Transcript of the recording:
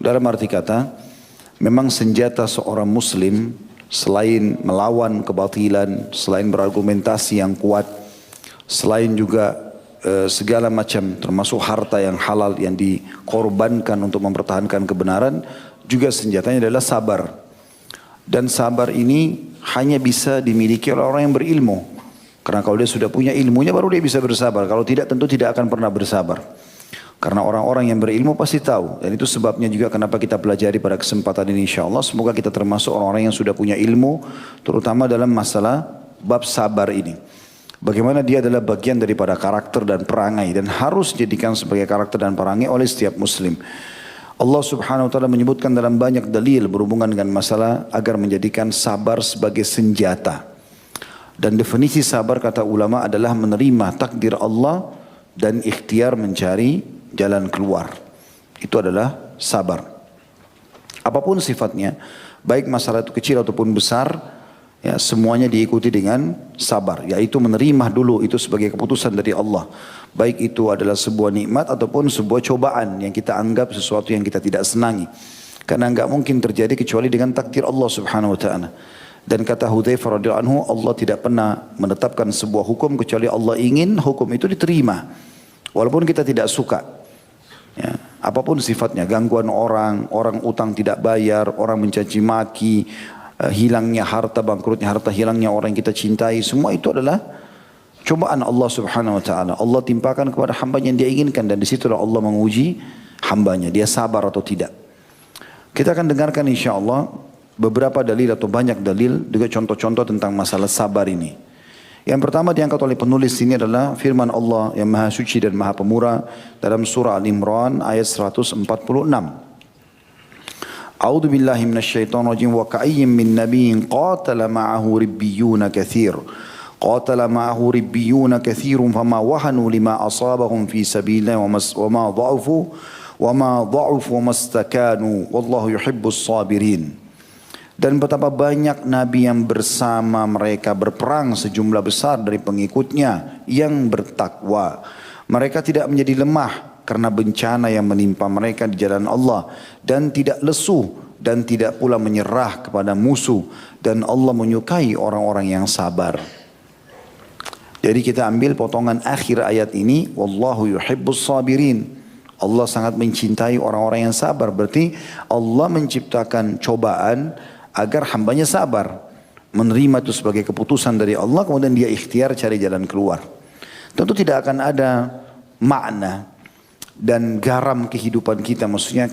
Dalam arti kata, memang senjata seorang muslim selain melawan kebatilan, selain berargumentasi yang kuat, selain juga segala macam termasuk harta yang halal yang dikorbankan untuk mempertahankan kebenaran, juga senjatanya adalah sabar. Dan sabar ini hanya bisa dimiliki oleh orang yang berilmu. Karena kalau dia sudah punya ilmunya baru dia bisa bersabar. Kalau tidak tentu tidak akan pernah bersabar. Karena orang-orang yang berilmu pasti tahu. Dan itu sebabnya juga kenapa kita pelajari pada kesempatan ini insyaAllah. Semoga kita termasuk orang-orang yang sudah punya ilmu. Terutama dalam masalah bab sabar ini. Bagaimana dia adalah bagian daripada karakter dan perangai. Dan harus dijadikan sebagai karakter dan perangai oleh setiap muslim. Allah subhanahu wa ta'ala menyebutkan dalam banyak dalil berhubungan dengan masalah agar menjadikan sabar sebagai senjata. Dan definisi sabar kata ulama adalah menerima takdir Allah dan ikhtiar mencari jalan keluar. Itu adalah sabar. Apapun sifatnya, baik masalah itu kecil ataupun besar, ya semuanya diikuti dengan sabar. Yaitu menerima dulu itu sebagai keputusan dari Allah. Baik itu adalah sebuah nikmat ataupun sebuah cobaan yang kita anggap sesuatu yang kita tidak senangi. Karena enggak mungkin terjadi kecuali dengan takdir Allah subhanahu wa ta'ala. Dan kata Hudzaifah radhiyallahu anhu, Allah tidak pernah menetapkan sebuah hukum kecuali Allah ingin hukum itu diterima. Walaupun kita tidak suka. Ya, apapun sifatnya, gangguan orang, orang utang tidak bayar, orang mencaci maki, hilangnya harta, bangkrutnya harta, hilangnya orang yang kita cintai, semua itu adalah cobaan Allah subhanahu wa ta'ala. Allah timpakan kepada hambanya yang dia inginkan dan disitulah Allah menguji hambanya. Dia sabar atau tidak. Kita akan dengarkan insyaAllah beberapa dalil atau banyak dalil juga contoh-contoh tentang masalah sabar ini. Yang pertama diangkat oleh penulis ini adalah firman Allah yang maha suci dan maha pemurah dalam surah Al-Imran ayat 146. A'udzu billahi minasyaitonir rajim wa ka'ayyin min nabiyyin qatala ma'ahu ribbiyuna katsir. قاتل معه ربيون كثير فما وهنوا لما أصابهم في سبيل الله وما ضعفوا وما استكانوا والله يحب الصابرين. Dan betapa banyak nabi yang bersama mereka berperang sejumlah besar dari pengikutnya yang bertakwa. Mereka tidak menjadi lemah karena bencana yang menimpa mereka di jalan Allah dan tidak lesu dan tidak pula menyerah kepada musuh, dan Allah menyukai orang-orang yang sabar. Jadi kita ambil potongan akhir ayat ini, wallahu yuhibbus sabirin. Allah sangat mencintai orang-orang yang sabar. Berarti Allah menciptakan cobaan agar hambanya sabar. Menerima itu sebagai keputusan dari Allah, kemudian dia ikhtiar cari jalan keluar. Tentu tidak akan ada makna dan garam kehidupan kita, maksudnya